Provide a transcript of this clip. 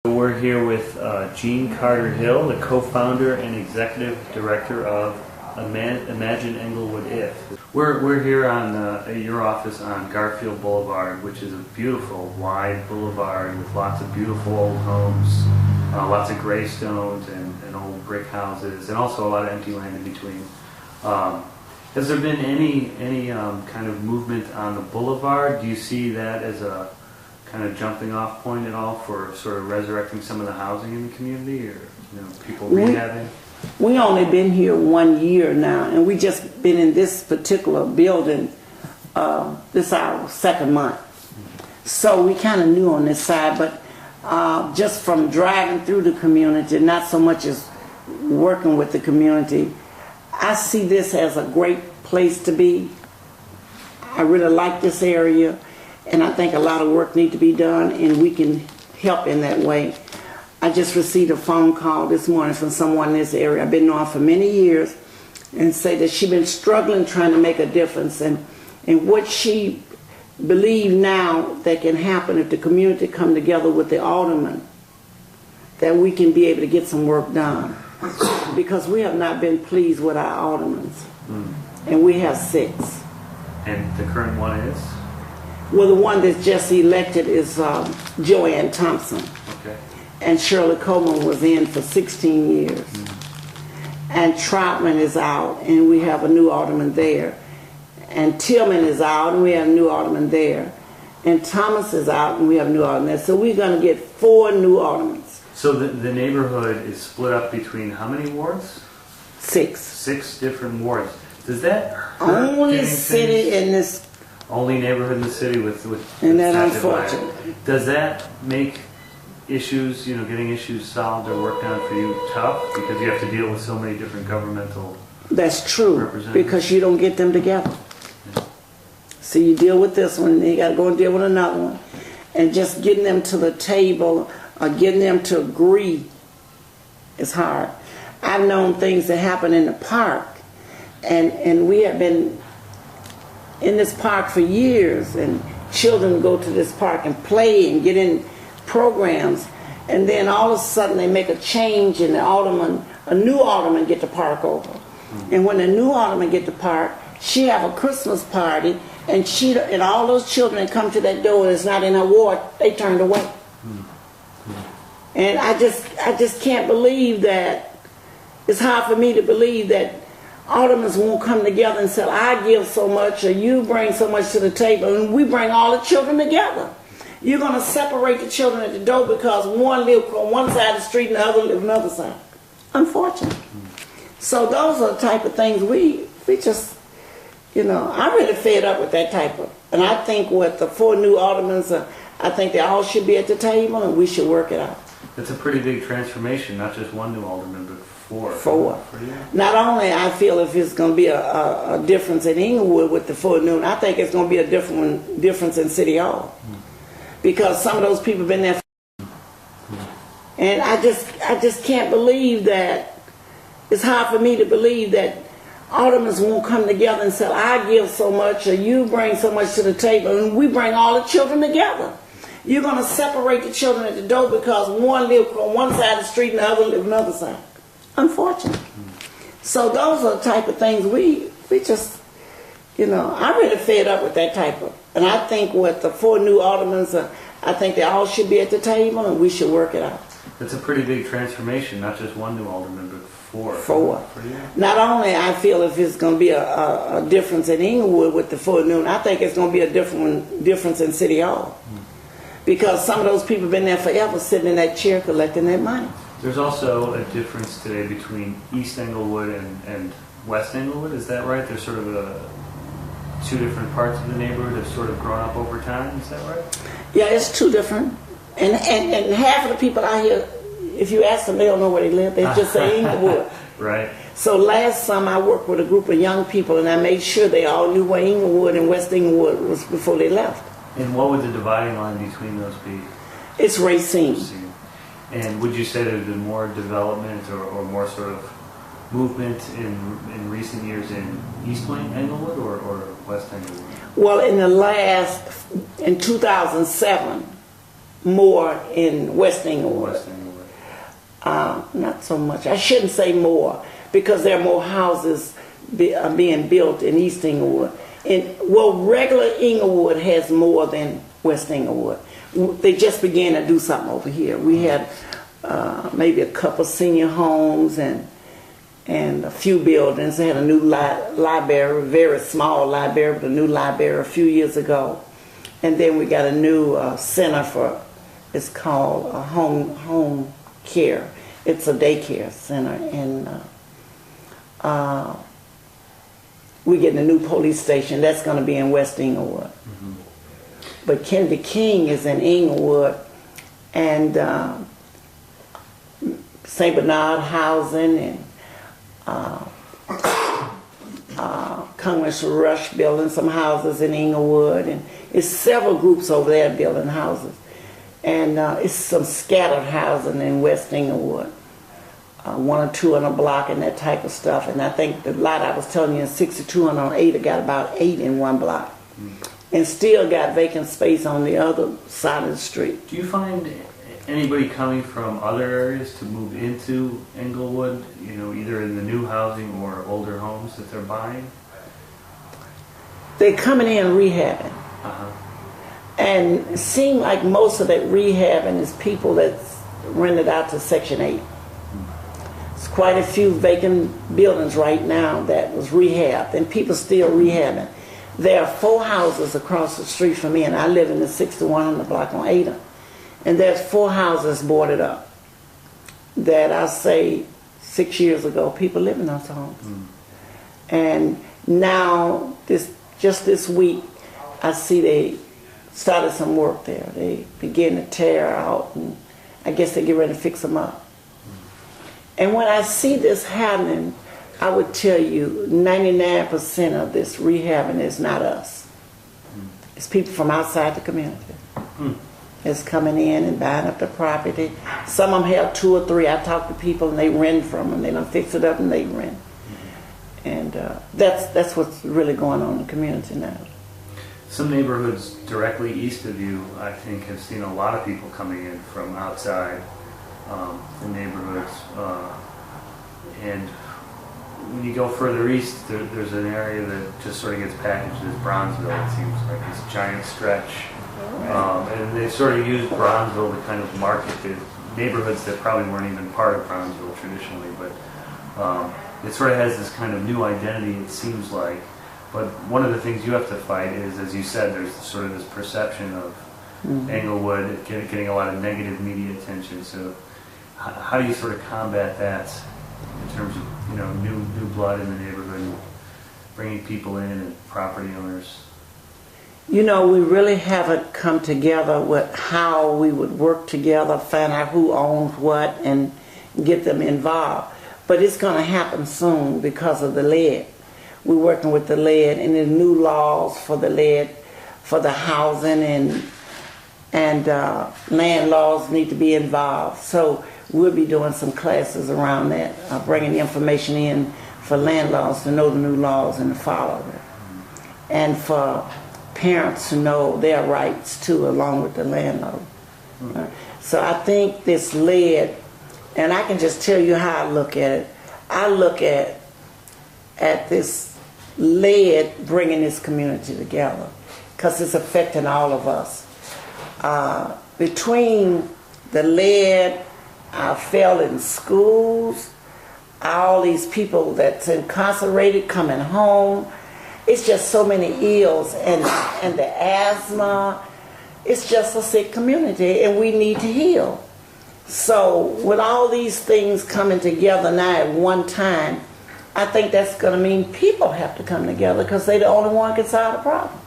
We're here with Jean Carter-Hill, the co-founder and executive director of Imagine Englewood If. We're here at your office on Garfield Boulevard, which is a beautiful, wide boulevard with lots of beautiful old homes, lots of gravestones and old brick houses, and also a lot of empty land in between. Has there been any kind of movement on the boulevard? Do you see that as a kind of jumping off point at all for sort of resurrecting some of the housing in the community, or people rehabbing? We only been here 1 year now, and we just been in this particular building. This is our second month, so we kind of new on this side. But just from driving through the community, not so much as working with the community, I see this as a great place to be. I really like this area. And I think a lot of work needs to be done, and we can help in that way. I just received a phone call this morning from someone in this area I've been knowing for many years, and say that she's been struggling trying to make a difference, and what she believes now that can happen if the community come together with the aldermen, that we can be able to get some work done. Because we have not been pleased with our aldermen, and we have 6. And the current one is? Well, the one that's just elected is Joanne Thompson. Okay. And Shirley Coleman was in for 16 years. And Troutman is out, and we have a new alderman there. And Tillman is out, and we have a new alderman there. And Thomas is out, and we have a new alderman there. So we're going to get 4 new aldermen. So the neighborhood is split up between how many wards? 6. 6 different wards. Does that hurt? Only city in this. Only neighborhood in the city with and that's unfortunate. Does that make issues, getting issues solved or worked on for you tough, because you have to deal with so many different governmental? That's true, because you don't get them together. Yeah. So you deal with this one, and you got to go and deal with another one, and just getting them to the table or getting them to agree is hard. I've known things that happen in the park, and we have been in this park for years, and children go to this park and play and get in programs, and then all of a sudden they make a change, and a new alderman get the park over. And when the new alderman get the park, she have a Christmas party, and all those children that come to that door that's not in her ward, they turned away. And I just can't believe that. It's hard for me to believe that aldermen won't come together and say, I give so much, or you bring so much to the table, and we bring all the children together. You're going to separate the children at the door because one lives on one side of the street and the other lives on the other side. Unfortunate. So those are the type of things we just, I'm really fed up with that type of. And I think with the 4 new aldermen, I think they all should be at the table, and we should work it out. It's a pretty big transformation, not just 1 new alderman, but 4. 4. Not only I feel if it's going to be a difference in Englewood with the 4 new, I think it's going to be a difference in City Hall, because some of those people have been there. And I just can't believe that. It's hard for me to believe that aldermen won't come together and say, I give so much, or you bring so much to the table, and we bring all the children together. You're going to separate the children at the door because one lives on one side of the street and the other lives on the other side. Unfortunate. So those are the type of things we just, I'm really fed up with that type of. And I think with the 4 new aldermen, I think they all should be at the table, and we should work it out. It's a pretty big transformation, not just 1 new alderman, but 4. 4. Not only I feel if it's going to be a difference in Englewood with the 4 new, I think it's going to be a difference in City Hall. Because some of those people have been there forever sitting in that chair collecting that money. There's also a difference today between East Englewood and West Englewood, is that right? There's sort of 2 different parts of the neighborhood have sort of grown up over time, is that right? Yeah, it's 2 different. And half of the people out here, if you ask them, they don't know where they live. They just say Englewood. Right. So last summer I worked with a group of young people, and I made sure they all knew where Englewood and West Englewood was before they left. And what would the dividing line between those be? It's Racine. And would you say there's been more development or more sort of movement in recent years in East Englewood or West Englewood? Well, in 2007, more in West Englewood. West Englewood. Not so much. I shouldn't say more, because there are more houses being built in East Englewood. Regular Englewood has more than West Englewood. They just began to do something over here. We had maybe a couple senior homes and a few buildings. They had a new library, very small library, but a new library a few years ago. And then we got a new center for, it's called home care. It's a daycare center, and we're getting a new police station. That's going to be in West Englewood. Mm-hmm. But Kennedy King is in Englewood, and St. Bernard Housing, and Congress Rush building some houses in Englewood, and it's several groups over there building houses. And it's some scattered housing in West Englewood, 1 or 2 on a block and that type of stuff. And I think the lot I was telling you in 6200 on 8, got about 8 in one block, and still got vacant space on the other side of the street. Do you find anybody coming from other areas to move into Englewood, either in the new housing or older homes that they're buying? They're coming in rehabbing. Uh-huh. And it seemed like most of that rehabbing is people that's rented out to Section 8. There's quite a few vacant buildings right now that was rehabbed, and people still rehabbing. There are 4 houses across the street from me, and I live in the 6100 block on Ada. And there's 4 houses boarded up that I say 6 years ago people lived in those homes. And now, just this week, I see they started some work there. They began to tear out, and I guess they get ready to fix them up. And when I see this happening, I would tell you 99% of this rehabbing is not us. It's people from outside the community. It's coming in and buying up the property. Some of them have 2 or 3. I talk to people and they rent from them. They don't fix it up and they rent. And that's what's really going on in the community now. Some neighborhoods directly east of you, I think, have seen a lot of people coming in from outside the neighborhoods. And when you go further east, there's an area that just sort of gets packaged as Bronzeville. It seems like this giant stretch. And they sort of used Bronzeville to kind of market the neighborhoods that probably weren't even part of Bronzeville traditionally. But it sort of has this kind of new identity, it seems like. But one of the things you have to fight is, as you said, there's sort of this perception of Englewood getting a lot of negative media attention. So how do you sort of combat that in terms of new blood in the neighborhood, bringing people in and property owners? We really haven't come together with how we would work together, find out who owns what, and get them involved. But it's going to happen soon because of the lead. We're working with the lead and the new laws for the lead, for the housing, and land laws need to be involved. So we'll be doing some classes around that, bringing information in for landlords to know the new laws and to follow them, and for parents to know their rights too, along with the landlord. So I think this lead, and I can just tell you how I look at it. I look at this lead bringing this community together, because it's affecting all of us. Between the lead, our failing schools, all these people that's incarcerated coming home, it's just so many ills, and the asthma, it's just a sick community, and we need to heal. So with all these things coming together now at one time, I think that's going to mean people have to come together, because they're the only one who can solve the problem.